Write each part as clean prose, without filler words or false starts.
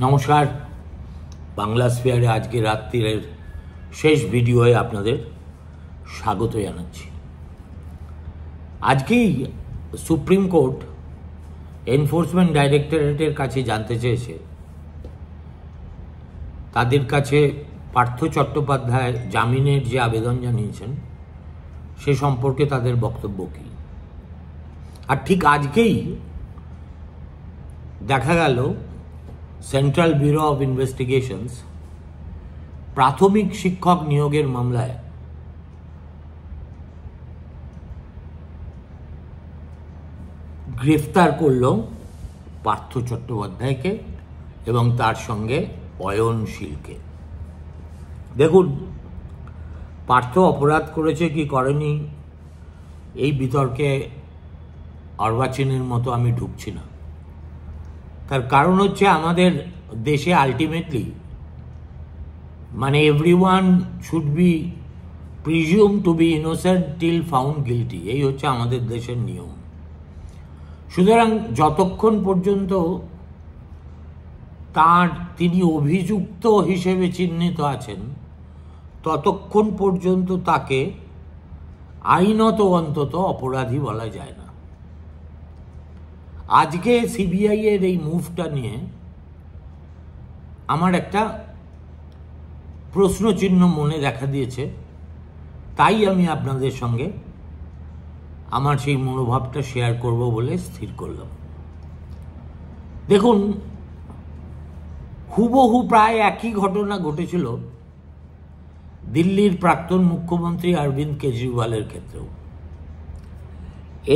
নমস্কার, বাংলা স্ফিয়ারে আজকে রাত্রির শেষ ভিডিওয়ে আপনাদের স্বাগত জানাচ্ছি। আজকেই সুপ্রিম কোর্ট এনফোর্সমেন্ট ডাইরেক্টরেটের কাছে জানতে চেয়েছে তাদের কাছে পার্থ চট্টোপাধ্যায় জামিনের যে আবেদন জানিয়েছেন সে সম্পর্কে তাদের বক্তব্য কী। আর ঠিক আজকেই দেখা গেল সেন্ট্রাল ব্যুরো অফ ইনভেস্টিগেশনস প্রাথমিক শিক্ষক নিয়োগের মামলায় গ্রেফতার করল পার্থ চট্টোপাধ্যায়কে এবং তার সঙ্গে অয়নশীলকে। দেখুন, পার্থ অপরাধ করেছে কি করেনি এই বিতর্কে অর্বাচীনের মতো আমি ঢুকছি না। তার কারণ হচ্ছে আমাদের দেশে ultimately everyone should be presume to be innocent till found guilty, এই হচ্ছে আমাদের দেশের নিয়ম। সুতরাং যতক্ষণ পর্যন্ত তিনি অভিযুক্ত হিসেবে চিহ্নিত আছেন ততক্ষণ পর্যন্ত তাকে আইনত অন্তত অপরাধী বলা যায় না। আজকে সিবিআই এর এই মুভটা নিয়ে আমার একটা প্রশ্নচিহ্ন মনে দেখা দিয়েছে, তাই আমি আপনাদের সঙ্গে আমার সেই মনোভাবটা শেয়ার করব বলে স্থির করলাম। দেখুন, হুবহু প্রায় একই ঘটনা ঘটেছিল দিল্লির প্রাক্তন মুখ্যমন্ত্রী অরবিন্দ কেজরিওয়ালের ক্ষেত্রেও।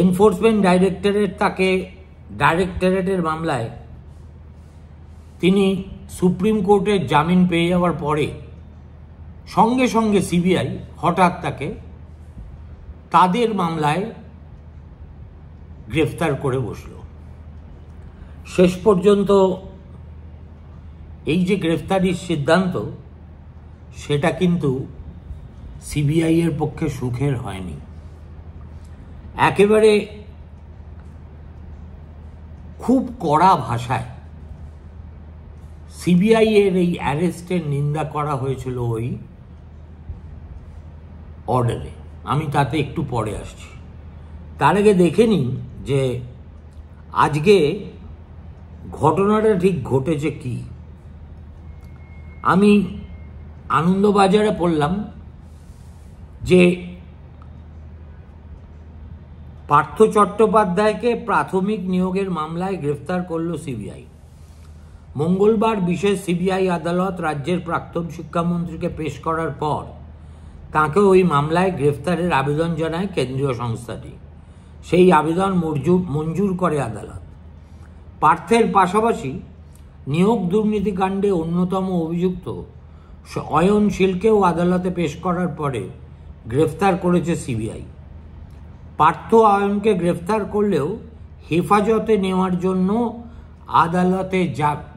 এনফোর্সমেন্ট ডাইরেক্টরেট তাকে ডাইরেক্টরেটের মামলায় তিনি সুপ্রিম কোর্টের জামিন পেয়ে যাওয়ার পরে সঙ্গে সঙ্গে সিবিআই হঠাৎ তাকে তাদের মামলায় গ্রেফতার করে বসল। শেষ পর্যন্ত এই যে গ্রেফতারির সিদ্ধান্ত সেটা কিন্তু সিবিআই এর পক্ষে সুখের হয়নি। একেবারে খুব কড়া ভাষায় সিবিআই এর এই অ্যারেস্টের নিন্দা করা হয়েছিল ওই অর্ডারে। আমি তাতে একটু পরে আসছি। তার আগে দেখে নিন যে আজকে ঘটনাটা ঠিক ঘটেছে কি। আমি আনন্দবাজারে পড়লাম যে পার্থ চট্টোপাধ্যায়কে প্রাথমিক নিয়োগের মামলায় গ্রেফতার করল সিবিআই। মঙ্গলবার বিশেষ সিবিআই আদালত রাজ্যের প্রাক্তন শিক্ষামন্ত্রীকে পেশ করার পর তাকে ওই মামলায় গ্রেফতারের আবেদন জানায় কেন্দ্রীয় সংস্থাটি। সেই আবেদন মঞ্জুর করে আদালত। পার্থের পাশাপাশি নিয়োগ দুর্নীতিকাণ্ডে অন্যতম অভিযুক্ত অয়নশীলকেও আদালতে পেশ করার পরে গ্রেফতার করেছে সিবিআই। পার্থ অয়নকে গ্রেফতার করলেও হেফাজতে নেওয়ার জন্য আদালতে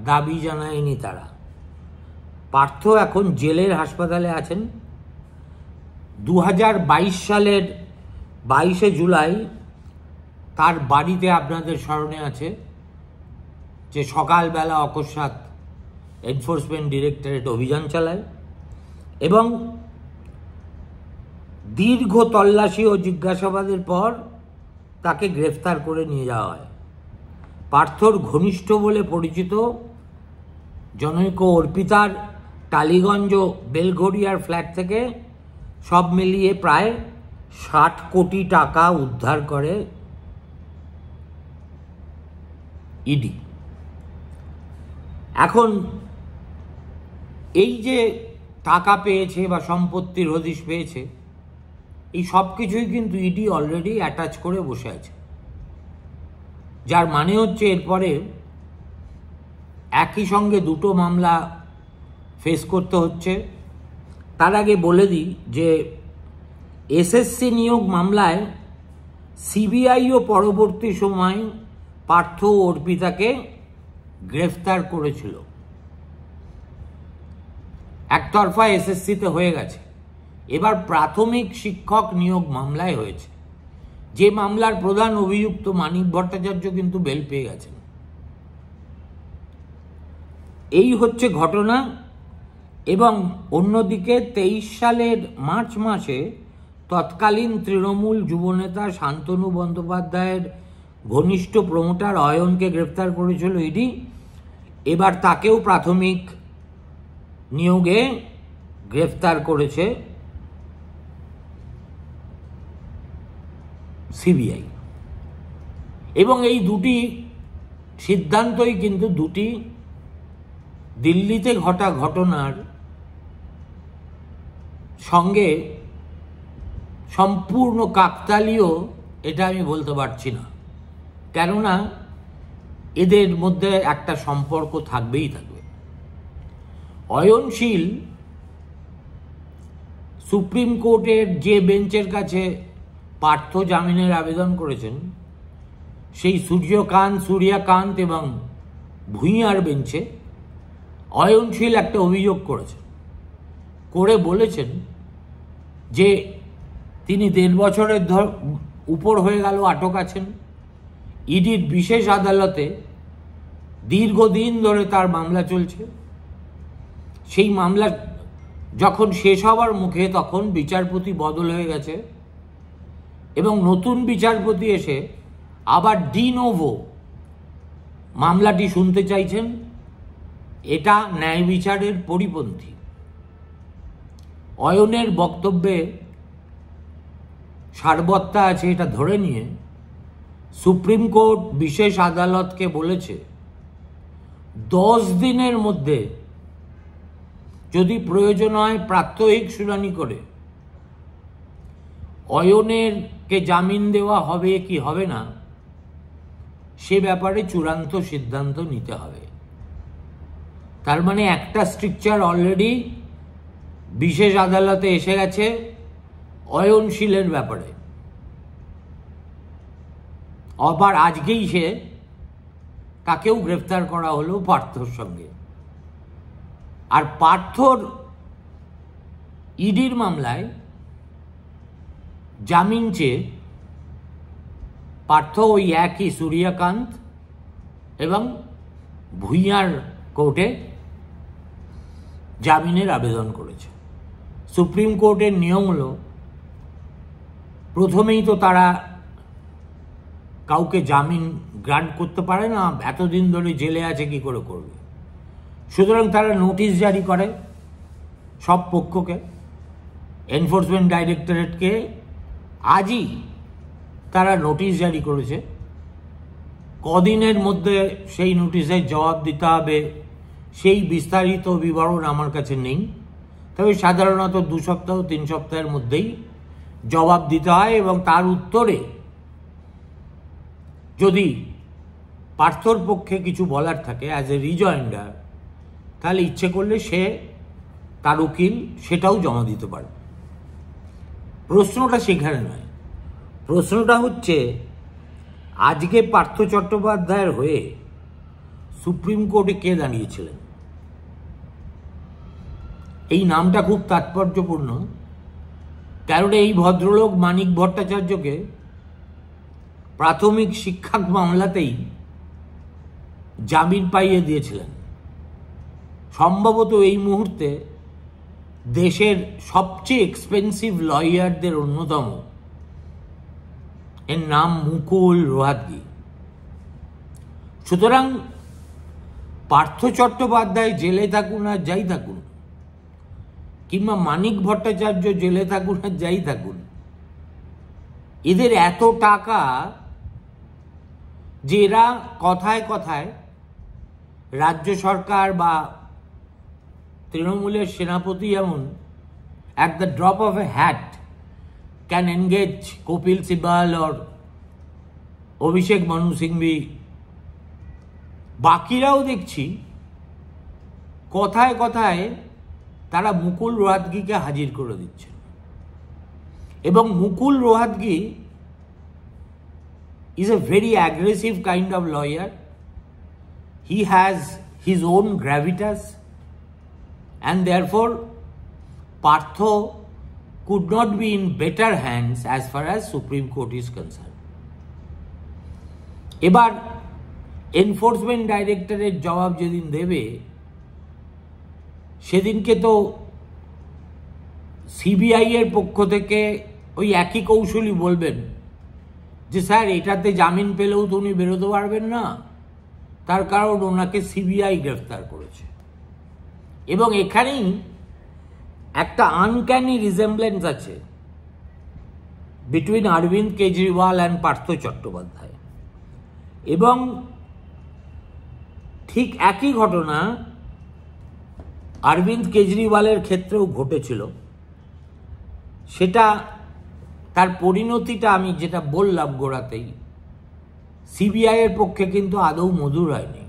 দাবি জানায়নি তারা। পার্থ এখন জেলের হাসপাতালে আছেন। 2022 সালের 22শে জুলাই তার বাড়িতে আপনাদের স্মরণে আছে যে সকালবেলা অকস্মাৎ এনফোর্সমেন্ট ডিরেক্টরেট অভিযান চালায় এবং দীর্ঘ তল্লাশি ও জিজ্ঞাসাবাদের পর তাকে গ্রেফতার করে নিয়ে যাওয়া হয়। পার্থর ঘনিষ্ঠ বলে পরিচিত জনৈক অর্পিতার টালিগঞ্জ বেলঘরিয়ার ফ্ল্যাট থেকে সব মিলিয়ে প্রায় 60 কোটি টাকা উদ্ধার করে ইডি। এখন এই যে টাকা পেয়েছে বা সম্পত্তির হদিশ পেয়েছে, এই সব কিছুই কিন্তু ইডি অলরেডি অ্যাটাচ করে বসে আছে, যার মানে হচ্ছে এরপরে একই সঙ্গে দুটো মামলা ফেস করতে হচ্ছে। তার আগে বলে দিই যে এসএসসি নিয়োগ মামলায় সিবিআইও পরবর্তী সময় পার্থ অর্পিতাকে গ্রেফতার করেছিল। একতরফা এসএসসিতে হয়ে গেছে, এবার প্রাথমিক শিক্ষক নিয়োগ মামলায় হয়েছে, যে মামলার প্রধান অভিযুক্ত মানিক ভট্টাচার্য কিন্তু বেল পেয়ে গেছেন। এই হচ্ছে ঘটনা। এবং অন্যদিকে 23 সালের মার্চ মাসে তৎকালীন তৃণমূল যুবনেতা শান্তনু বন্দ্যোপাধ্যায়ের ঘনিষ্ঠ প্রমোটার অয়নকে গ্রেফতার করেছিল ইডি। এবার তাকেও প্রাথমিক নিয়োগে গ্রেফতার করেছে সিবিআই। এবং এই দুটি সিদ্ধান্তই কিন্তু দুটি দিল্লিতে ঘটা ঘটনার সঙ্গে সম্পূর্ণ কাকতালীয় এটা আমি বলতে পারছি না, কেননা এদের মধ্যে একটা সম্পর্ক থাকবেই থাকবে। অয়নশীল সুপ্রিম কোর্টের যে বেঞ্চের কাছে পার্থ জামিনের আবেদন করেছেন, সেই সূর্যকান্ত এবং ভূঁইয়ার বেঞ্চে অয়নশীল একটা অভিযোগ করেছেন, করে বলেছেন যে তিনি 1.5 বছরের উপর হয়ে গেল আটক আছেন। ইডির বিশেষ আদালতে দীর্ঘদিন ধরে তার মামলা চলছে। সেই মামলা যখন শেষ হওয়ার মুখে তখন বিচারপতি বদল হয়ে গেছে এবং নতুন বিচারপতি এসে আবার ডি নোভো মামলাটি শুনতে চাইছেন। এটা ন্যায় বিচারের পরিপন্থী। অয়নের বক্তব্যে সারবত্তা আছে এটা ধরে নিয়ে সুপ্রিম কোর্ট বিশেষ আদালতকে বলেছে 10 দিনের মধ্যে যদি প্রয়োজন হয় প্রাত্যহিক শুনানি করে অয়নেরকে জামিন দেওয়া হবে কি হবে না সে ব্যাপারে চূড়ান্ত সিদ্ধান্ত নিতে হবে। তার মানে একটা স্ট্রিকচার অলরেডি বিশেষ আদালতে এসে গেছে অয়নশীলের ব্যাপারে। আবার আজকেই তাকেও গ্রেফতার করা হলো পার্থর সঙ্গে। আর পার্থর ইডির মামলায় জামিন চেয়ে পার্থ ওই একই সূর্যকান্ত এবং ভূঁইয়ার কোর্টে জামিনের আবেদন করেছে। সুপ্রিম কোর্টের নিয়ম হলো প্রথমেই তো তারা কাউকে জামিন গ্রান্ট করতে পারে না, এতদিন ধরে জেলে আছে কি করে করবে। সুতরাং তারা নোটিশ জারি করে সব পক্ষকে, এনফোর্সমেন্ট ডাইরেক্টরেটকে আজই তারা নোটিশ জারি করেছে। কদিনের মধ্যে সেই নোটিশের জবাব দিতে হবে সেই বিস্তারিত বিবরণ আমার কাছে নেই, তবে সাধারণত 2 সপ্তাহ 3 সপ্তাহের মধ্যেই জবাব দিতে হয় এবং তার উত্তরে যদি পার্থর পক্ষে কিছু বলার থাকে অ্যাজ এ রিজয়েন্ডার, তাহলে ইচ্ছে করলে সে তার উকিল সেটাও জমা দিতে পারে। প্রশ্নটা সেখানে নয়, প্রশ্নটা হচ্ছে আজকে পার্থ চট্টোপাধ্যায়ের হয়ে সুপ্রিম কোর্টে কে দাঁড়িয়েছিলেন। এই নামটা খুব তাৎপর্যপূর্ণ, কারণ এই ভদ্রলোক মানিক ভট্টাচার্যকে প্রাথমিক শিক্ষা মামলাতেই জামিন পাইয়ে দিয়েছিলেন। সম্ভবত এই মুহূর্তে দেশের সবচেয়ে এক্সপেন্সিভ লয়ারদের অন্যতম, এর নাম মুকুল রোহাতগি। সুতরাং পার্থ চট্টোপাধ্যায় জেলে থাকুন আর যাই থাকুন, কিংবা মানিক ভট্টাচার্য জেলে থাকুন আর যাই থাকুন, এদের এত টাকা যে এরা কথায় কথায় রাজ্য সরকার বা তৃণমূলের সেনাপতি যেমন at the drop of a hat can engage Kopil Sibal or Abhishek Manu Singhvi, বাকিরাও দেখছি কথায় কথায় তারা মুকুল রোহাতগিকে হাজির করে দিচ্ছেন। এবং মুকুল রোহাতগি is a very aggressive kind of lawyer. He has his own gravitas and therefore Partho could not be in better hands as far as Supreme Court is concerned. এবার enforcement ডাইরেক্টরের জবাব যেদিন দেবে সেদিনকে তো সিবিআই এর পক্ষ থেকে ওই একই কৌশলী বলবেন যে স্যার এটাতে জামিন পেলেও তো উনি বেরোতে পারবেন না, তার কারণ ওনাকে সিবিআই গ্রেফতার করেছে। এবং এখানেই একটা আনক্যানি রিজেম্বলেন্স আছে বিটুইন অরবিন্দ কেজরিওয়াল অ্যান্ড পার্থ চট্টোপাধ্যায়। এবং ঠিক একই ঘটনা অরবিন্দ কেজরিওয়ালের ক্ষেত্রেও ঘটেছিল। সেটা তার পরিণতিটা আমি যেটা বললাম গোড়াতেই, সিবিআই এর পক্ষে কিন্তু আদৌ মধুর হয়নি।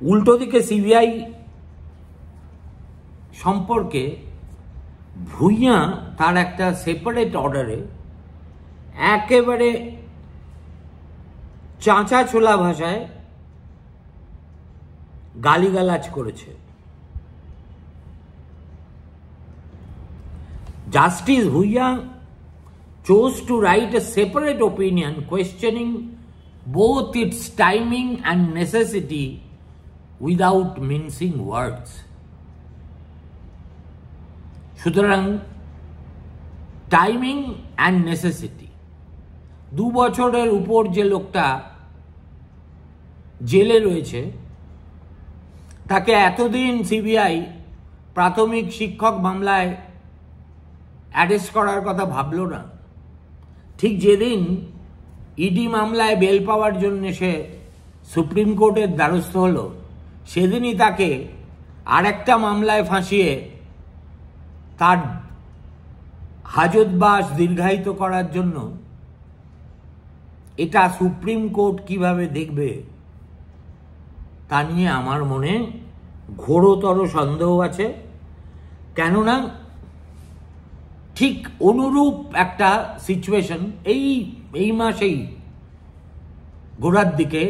উল্টো দিকে সিবিআই সম্পর্কে ভূঁইয়া তার একটা সেপারেট অর্ডারে একেবারে চাঁচা ছোলা ভাষায় গালিগালাজ করেছে। Justice Bhuiya chose to write a separate opinion questioning both its timing and necessity without mincing words. সুতরাং টাইমিং অ্যান্ড নেসেসিটি, 2 বছরের উপর যে লোকটা জেলে রয়েছে তাকে এতদিন সিবিআই প্রাথমিক শিক্ষক মামলায় অ্যারেস্ট করার কথা ভাবল না। ঠিক যেদিন ইডি মামলায় বেল পাওয়ার জন্য সে সুপ্রিম কোর্টের দ্বারস্থ হলো, সেদিনই তাকে আরেকটা মামলায় ফাঁসিয়ে তার হাজতবাস দীর্ঘায়িত করার জন্য এটা সুপ্রিম কোর্ট কিভাবে দেখবে তা নিয়ে আমার মনে ঘোরতর সন্দেহ আছে। কেননা ঠিক অনুরূপ একটা সিচুয়েশন এই মাসেই গোড়ার দিকে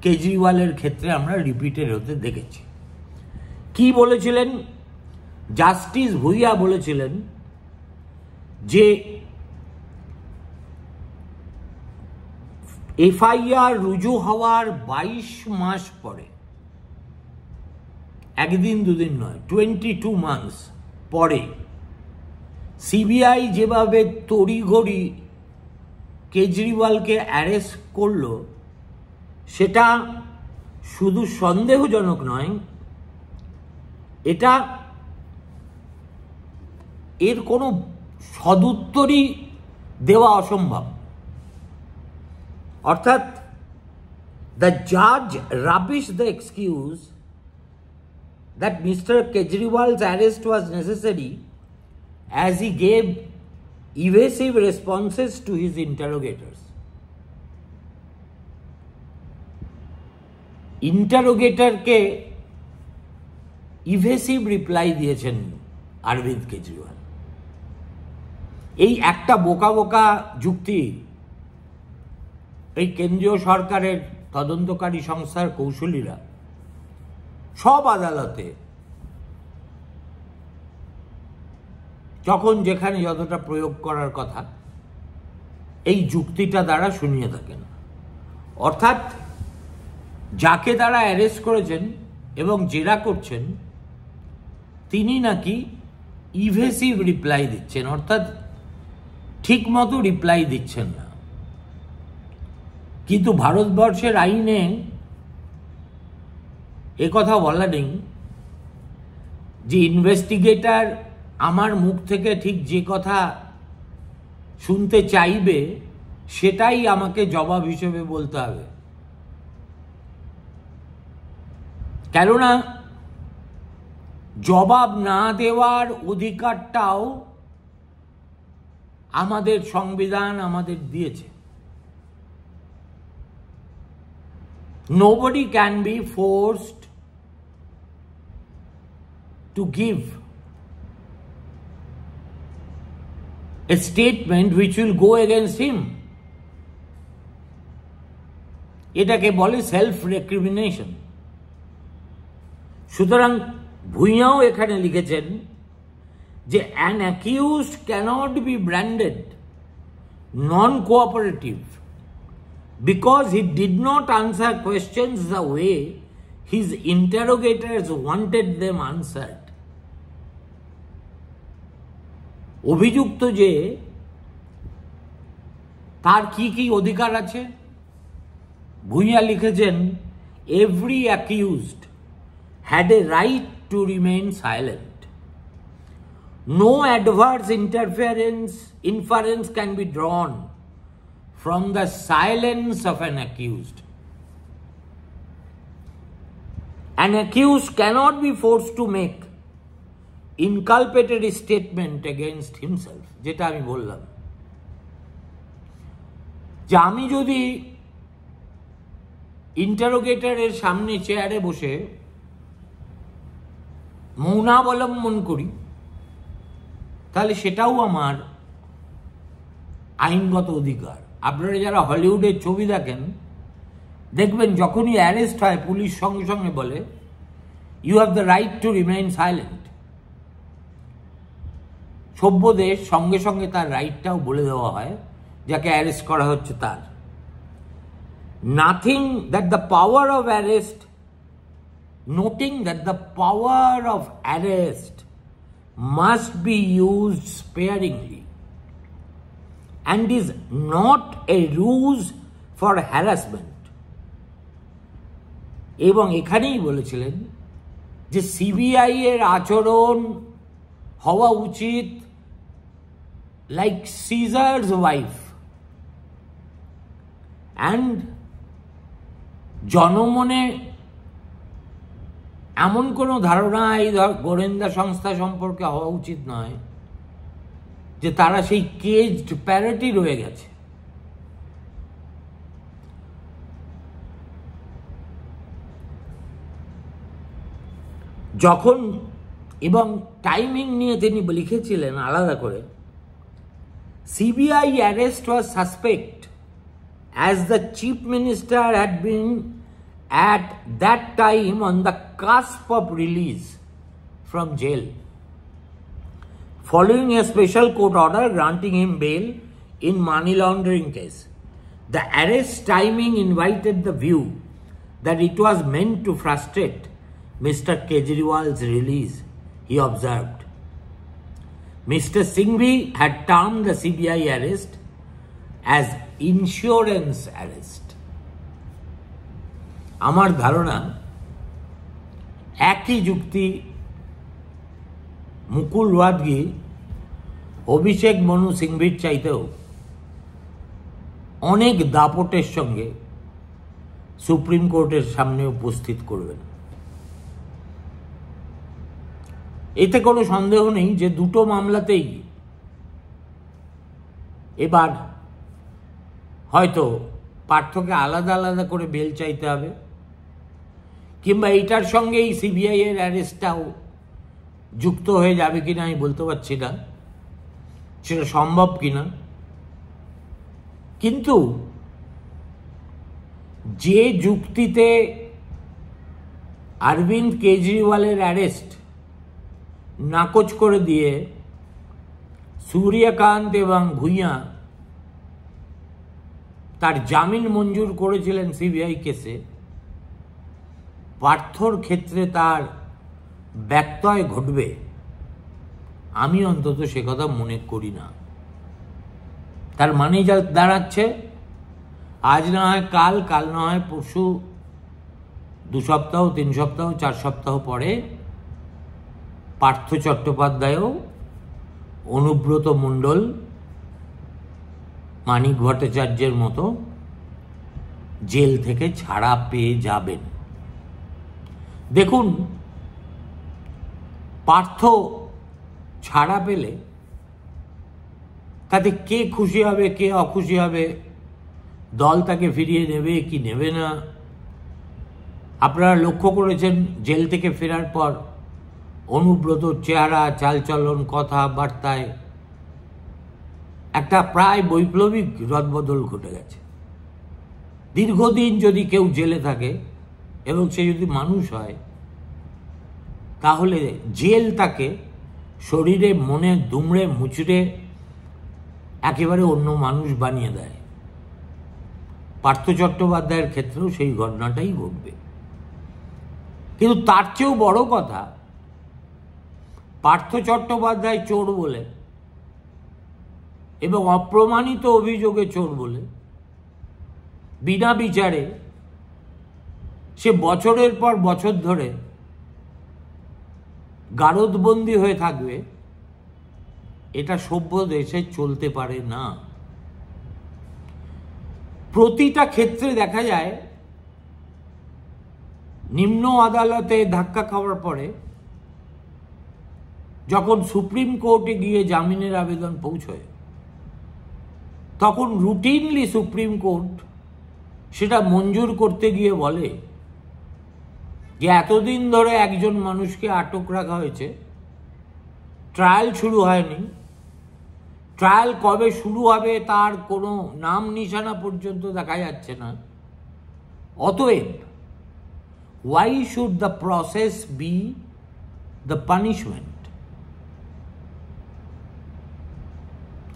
কেজরিওয়ালের ক্ষেত্রে আমরা রিপিটেড হতে দেখেছি। কি বলেছিলেন জাস্টিস ভুইয়া? বলেছিলেন যে এফআইআর রুজু হওয়ার 22 মাস পরে, একদিন দুদিন নয়, 22 মান্থস পরে সিবিআই যেভাবে তড়িঘড়ি কেজরিওয়ালকে অ্যারেস্ট করল সেটা শুধু সন্দেহজনক নয়, এটা এর কোনো সদুত্তরই দেওয়া অসম্ভব। অর্থাৎ দ্য জাজ rubbish the excuse that mister Kejriwal's arrest was necessary as he gave evasive responses to his interrogators. ইন্টারোগেটরকে ইভেসিভ রিপ্লাই দিয়েছেন অরবিন্দ কেজরিওয়াল। এই একটা বোকা বোকা যুক্তি এই কেন্দ্রীয় সরকারের তদন্তকারী সংস্থার কৌশলীরা সব আদালতে যখন যেখানে যতটা প্রয়োগ করার কথা এই যুক্তিটা দ্বারা শুনিয়ে থাকেন। অর্থাৎ যাকে তারা অ্যারেস্ট করেছেন এবং জেরা করছেন তিনি নাকি ইভেসিভ রিপ্লাই দিচ্ছেন, অর্থাৎ ঠিক মতো রিপ্লাই দিচ্ছেন না। কিন্তু ভারতবর্ষের আইনে একথা বলা নেই যে ইনভেস্টিগেটর আমার মুখ থেকে ঠিক যে কথা শুনতে চাইবে সেটাই আমাকে জবাব হিসেবে বলতে হবে। কেননা জবাব না দেওয়ার অধিকারটাও আমাদের সংবিধান আমাদের দিয়েছে। Nobody can be forced to give a statement which will go against him. এটাকে বলে সেলফ রেক্রিমিনেশন। সুতরাং ভুঁইয়াও এখানে লিখেছেন যে an accused cannot be branded non-cooperative because he did not answer questions the way his interrogators wanted them answered. অভিযুক্ত যে তার কি কি অধিকার আছে, ভূঁইয়া লিখেছেন, every accused had a right to remain silent. No adverse inference can be drawn from the silence of an accused. An accused cannot be forced to make inculpatory statement against himself. যেটা আমি বললাম, যে আমি যদি ইন্টারোগেটরের সামনে চেয়ারে বসে মৌনাবলম্বন করি, তাহলে সেটাও আমার আইনগত অধিকার। আপনারা যারা হলিউডের ছবি দেখেন, দেখবেন যখনই অ্যারেস্ট হয় পুলিশ সঙ্গে সঙ্গে বলে, you have the right to remain silent. সভ্য দেশ সঙ্গে সঙ্গে তার রাইটটাও বলে দেওয়া হয় যাকে অ্যারেস্ট করা হচ্ছে তার। nothing that the power of arrest, noting that the power of arrest must be used sparingly and is not a ruse for harassment. এবং এখানেই বলেছিলেন যে সিবিআই এর আচরণ হওয়া উচিত লাইক সিজারস ওয়াইফ, অ্যান্ড জনমনে এমন কোনো ধারণা এই গোয়েন্দা সংস্থা সম্পর্কে হওয়া উচিত নয় যে তারা সেই কেজড প্যারোটই রয়ে গেছে। যখন এবং টাইমিং নিয়ে তিনি লিখেছিলেন আলাদা করে, CBI arrest was suspect as the chief minister had been at that time on the cusp of release from jail, following a special court order granting him bail in money laundering case. The arrest timing invited the view that it was meant to frustrate Mr. Kejriwal's release, he observed. Mr. Singhvi had termed the CBI arrest as insurance arrest. আমার ধারণা একই যুক্তি মুকুল ওয়াদগি অভিষেক মনু সিংভির চাইতেও অনেক দাপটের সঙ্গে supreme কোর্টের সামনে উপস্থিত করবেন। এতে কোনো সন্দেহ নেই যে দুটো মামলাতেই এবার হয়তো পার্থকে আলাদা আলাদা করে বেল চাইতে হবে, কিংবা এইটার সঙ্গে এই সিবিআই এর অ্যারেস্টটাও যুক্ত হয়ে যাবে কিনা আমি বলতে পারছি না, সেটা সম্ভব কিনা। কিন্তু যে যুক্তিতে অরবিন্দ কেজরিওয়ালের অ্যারেস্ট নাকচ করে দিয়ে সূর্যকান্ত এবং ভূঁইয়া তার জামিন মঞ্জুর করেছিলেন সিবিআই কেসে, পার্থর ক্ষেত্রে তার ব্যত্যয় ঘটবে আমি অন্তত সে কথা মনে করি না। তার মানে যা দাঁড়াচ্ছে, আজ না হয় কাল, কাল না হয় পরশু, 2 সপ্তাহ 3 সপ্তাহ 4 সপ্তাহ পরে পার্থ চট্টোপাধ্যায়ও, অনুব্রত মণ্ডল, মানিক ভট্টাচার্যের মতো জেল থেকে ছাড়া পেয়ে যাবেন। দেখুন, পার্থ ছাড়া পেলে তাতে কে খুশি হবে কে অখুশি হবে, দল তাকে ফিরিয়ে নেবে কি নেবে না। আপনারা লক্ষ্য করেছেন জেল থেকে ফেরার পর অনুব্রত চেহারা, চালচলন, কথাবার্তায় একটা প্রায় বৈপ্লবিক রদবদল ঘটে গেছে। দীর্ঘদিন যদি কেউ জেলে থাকে এবং সে যদি মানুষ হয়, তাহলে জেল তাকে শরীরে মনে দুমড়ে মুচড়ে একেবারে অন্য মানুষ বানিয়ে দেয়। পার্থ চট্টোপাধ্যায়ের ক্ষেত্রেও সেই ঘটনাটাই ঘটবে। কিন্তু তার চেয়েও বড় কথা, পার্থ চট্টোপাধ্যায় চোর বলে এবং অপ্রমাণিত অভিযোগে চোর বলে বিনা বিচারে সে বছরের পর বছর ধরে গারদবন্দী হয়ে থাকবে, এটা সভ্য দেশে চলতে পারে না। প্রতিটা ক্ষেত্রে দেখা যায় নিম্ন আদালতে ধাক্কা খাওয়ার পরে যখন সুপ্রিম কোর্টে গিয়ে জামিনের আবেদন পৌঁছয়, তখন রুটিনলি সুপ্রিম কোর্ট সেটা মঞ্জুর করতে গিয়ে বলে যে এতদিন ধরে একজন মানুষকে আটক রাখা হয়েছে, ট্রায়াল শুরু হয়নি, ট্রায়াল কবে শুরু হবে তার কোনো নাম নিশানা পর্যন্ত দেখা যাচ্ছে না, অতএব why should the process be the punishment?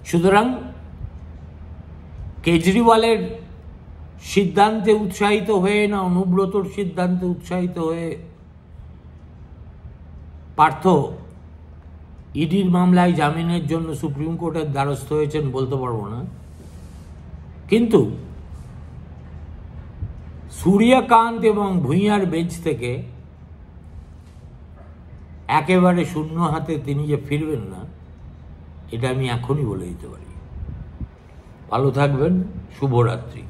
সুতরাং কেজরিওয়ালের সিদ্ধান্তে উৎসাহিত হয়ে না অনুব্রতর সিদ্ধান্তে উৎসাহিত হয়ে পার্থ ইডির মামলায় জামিনের জন্য সুপ্রিম কোর্টের দ্বারস্থ হয়েছেন বলতে পারবো না, কিন্তু সূর্যকান্ত এবং ভূঁইয়ার বেঞ্চ থেকে একেবারে শূন্য হাতে তিনি যে ফিরবেন না, এটা আমি এখনই বলে দিতে পারি। ভালো থাকবেন, শুভরাত্রি।